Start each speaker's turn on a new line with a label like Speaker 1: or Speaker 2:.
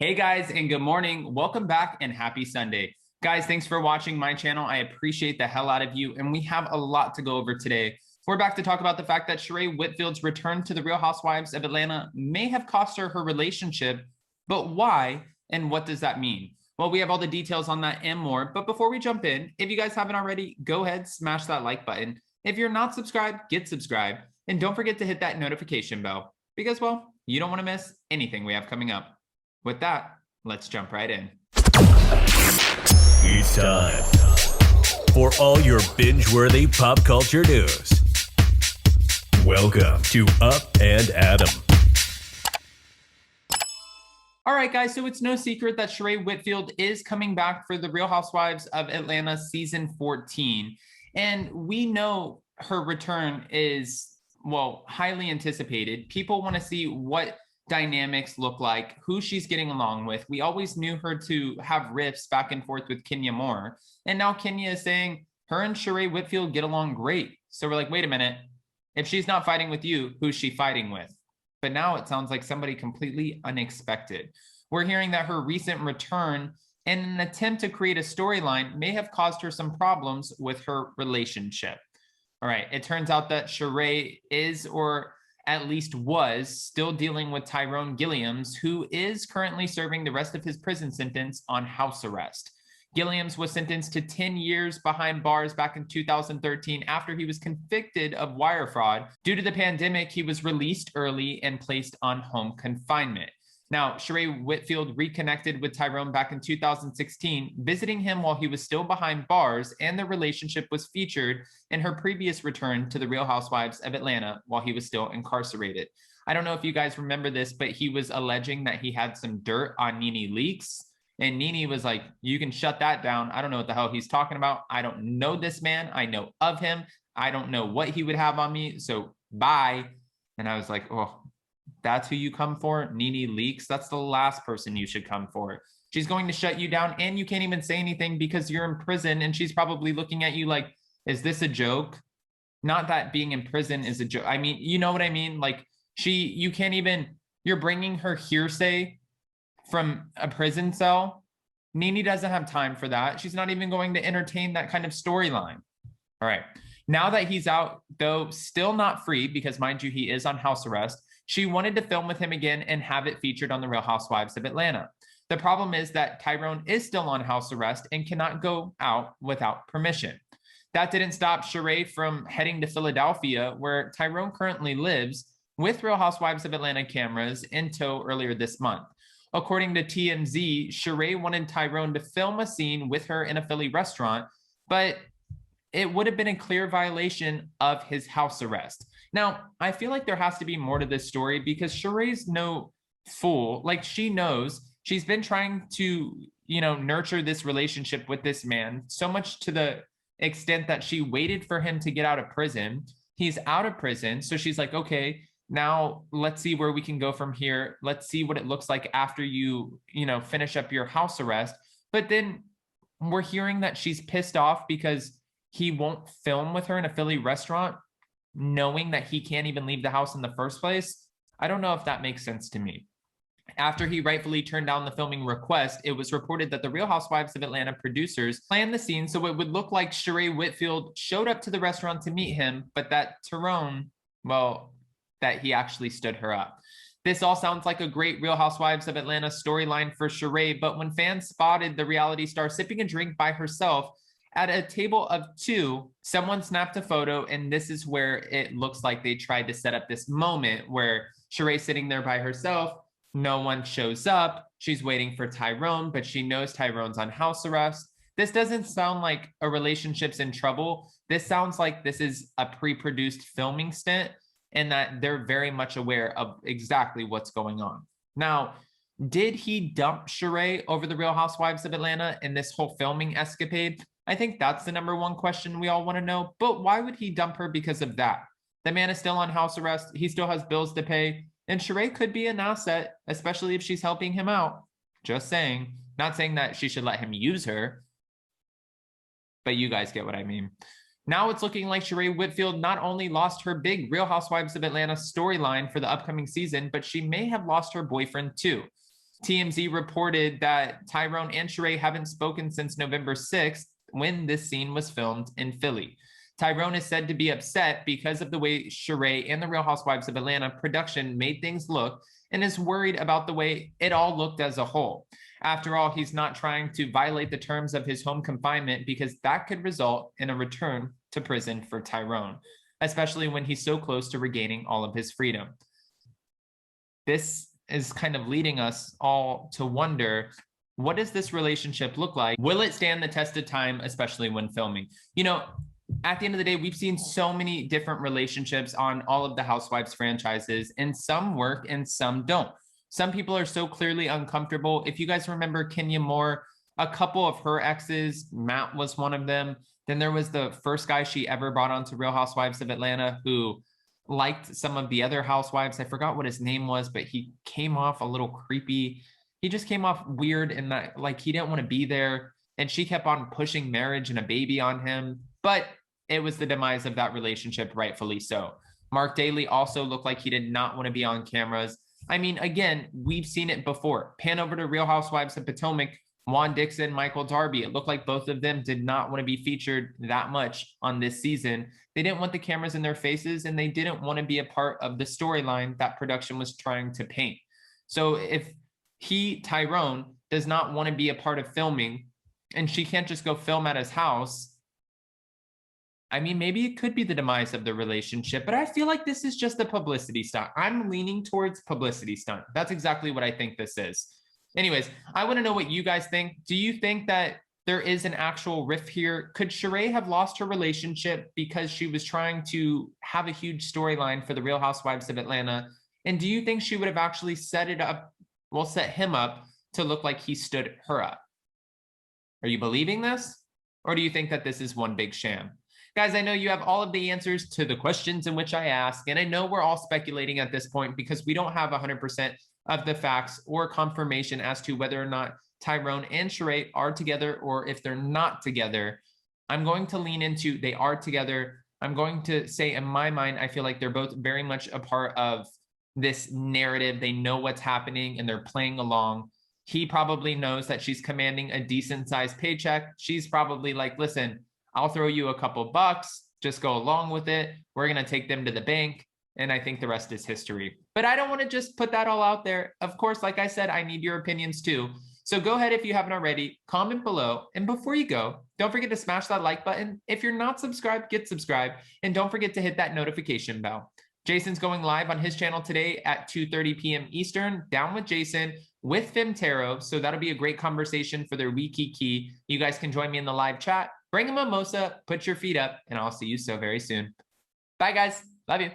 Speaker 1: Hey guys, and good morning. Welcome back and happy Sunday. Guys, thanks for watching my channel. I appreciate the hell out of you, and we have a lot to go over today. We're back to talk about the fact that Sheree Whitfield's return to the Real Housewives of Atlanta may have cost her her relationship, but why and what does that mean? Well, we have all the details on that and more, but before we jump in, if you guys haven't already, go ahead, smash that like button. If you're not subscribed, get subscribed, and don't forget to hit that notification bell because, well, you don't want to miss anything we have coming up. With that, let's jump right in.
Speaker 2: It's time for all your binge-worthy pop culture news. Welcome to Up and Adam.
Speaker 1: All right, guys, so it's no secret that Sheree Whitfield is coming back for the Real Housewives of Atlanta season 14. And we know her return is, well, highly anticipated. People want to see what dynamics look like, who she's getting along with. We always knew her to have riffs back and forth with Kenya Moore. And now Kenya is saying her and Sheree Whitfield get along great. So we're like, wait a minute. If she's not fighting with you, who's she fighting with? But now it sounds like somebody completely unexpected. We're hearing that her recent return in an attempt to create a storyline may have caused her some problems with her relationship. All right, it turns out that Sheree is, or at least was, still dealing with Tyrone Gilliams, who is currently serving the rest of his prison sentence on house arrest. Gilliams was sentenced to 10 years behind bars back in 2013 after he was convicted of wire fraud. Due to the pandemic, he was released early and placed on home confinement. Now, Sheree Whitfield reconnected with Tyrone back in 2016, visiting him while he was still behind bars, and the relationship was featured in her previous return to the Real Housewives of Atlanta while he was still incarcerated. I don't know if you guys remember this, but he was alleging that he had some dirt on Nene Leakes, and Nene was like, you can shut that down. I don't know what the hell he's talking about. I don't know this man. I know of him. I don't know what he would have on me, so bye. And I was like, oh, that's who you come for? Nene Leakes? That's the last person you should come for. She's going to shut you down, and you can't even say anything because you're in prison, and she's probably looking at you like, is this a joke? Not that being in prison is a joke. I mean, you know what I mean? Like, you can't even, you're bringing her hearsay from a prison cell. Nene doesn't have time for that. She's not even going to entertain that kind of storyline. All right. Now that he's out, though still not free, because mind you, he is on house arrest, she wanted to film with him again and have it featured on the Real Housewives of Atlanta. The problem is that Tyrone is still on house arrest and cannot go out without permission. That didn't stop Sheree from heading to Philadelphia, where Tyrone currently lives, with Real Housewives of Atlanta cameras in tow earlier this month. According to TMZ, Sheree wanted Tyrone to film a scene with her in a Philly restaurant, but it would have been a clear violation of his house arrest. Now, I feel like there has to be more to this story because Sheree's no fool. Like, she knows she's been trying to, nurture this relationship with this man so much to the extent that she waited for him to get out of prison. He's out of prison. So she's like, okay, now let's see where we can go from here. Let's see what it looks like after you, finish up your house arrest. But then we're hearing that she's pissed off because he won't film with her in a Philly restaurant, knowing that he can't even leave the house in the first place. I don't know if that makes sense to me. After he rightfully turned down the filming request, it was reported that the Real Housewives of Atlanta producers planned the scene so it would look like Sheree Whitfield showed up to the restaurant to meet him, but that Tyrone, that he actually stood her up. This all sounds like a great Real Housewives of Atlanta storyline for Sheree, but when fans spotted the reality star sipping a drink by herself at a table of two, someone snapped a photo, and this is where it looks like they tried to set up this moment where Sheree's sitting there by herself. No one shows up. She's waiting for Tyrone, but she knows Tyrone's on house arrest. This doesn't sound like a relationship's in trouble. This sounds like this is a pre-produced filming stint and that they're very much aware of exactly what's going on. Now, did he dump Sheree over the Real Housewives of Atlanta in this whole filming escapade? I think that's the number one question we all want to know. But why would he dump her because of that? The man is still on house arrest. He still has bills to pay. And Sheree could be an asset, especially if she's helping him out. Just saying. Not saying that she should let him use her. But you guys get what I mean. Now it's looking like Sheree Whitfield not only lost her big Real Housewives of Atlanta storyline for the upcoming season, but she may have lost her boyfriend too. TMZ reported that Tyrone and Sheree haven't spoken since November 6th, when this scene was filmed in Philly. Tyrone is said to be upset because of the way Sheree and the Real Housewives of Atlanta production made things look, and is worried about the way it all looked as a whole. After all, he's not trying to violate the terms of his home confinement, because that could result in a return to prison for Tyrone, especially when he's so close to regaining all of his freedom. This is kind of leading us all to wonder, what does this relationship look like? Will it stand the test of time, especially when filming? You know, at the end of the day, we've seen so many different relationships on all of the Housewives franchises, and some work and some don't. Some people are so clearly uncomfortable. If you guys remember Kenya Moore, a couple of her exes, Matt was one of them. Then there was the first guy she ever brought onto Real Housewives of Atlanta who liked some of the other housewives. I forgot what his name was, but he came off a little creepy. He just came off weird, and that, like, he didn't want to be there. And she kept on pushing marriage and a baby on him. But it was the demise of that relationship, rightfully so. Mark Daley also looked like he did not want to be on cameras. I mean, again, we've seen it before. Pan over to Real Housewives of Potomac, Juan Dixon, Michael Darby. It looked like both of them did not want to be featured that much on this season. They didn't want the cameras in their faces, and they didn't want to be a part of the storyline that production was trying to paint. So if Tyrone, does not want to be a part of filming, and she can't just go film at his house, I mean, maybe it could be the demise of the relationship, but I feel like this is just a publicity stunt. I'm leaning towards publicity stunt. That's exactly what I think this is. Anyways, I want to know what you guys think. Do you think that there is an actual rift here? Could Sheree have lost her relationship because she was trying to have a huge storyline for the Real Housewives of Atlanta? And do you think she would have actually set him up to look like he stood her up? Are you believing this? Or do you think that this is one big sham? Guys, I know you have all of the answers to the questions in which I ask, and I know we're all speculating at this point because we don't have 100% of the facts or confirmation as to whether or not Tyrone and Sheree are together, or if they're not together. I'm going to lean into they are together. I'm going to say, in my mind, I feel like they're both very much a part of this narrative. They know what's happening and they're playing along. He probably knows that she's commanding a decent sized paycheck. She's probably like, listen, I'll throw you a couple bucks, just go along with it. We're going to take them to the bank. And I think the rest is history. But I don't want to just put that all out there. Of course, like I said, I need your opinions too. So go ahead, if you haven't already, comment below. And before you go, don't forget to smash that like button. If you're not subscribed, get subscribed. And don't forget to hit that notification bell. Jason's going live on his channel today at 2:30 p.m. Eastern. Down with Jason with Fem Tarot. So that'll be a great conversation for their Wiki Key. You guys can join me in the live chat. Bring a mimosa, put your feet up, and I'll see you so very soon. Bye, guys. Love you.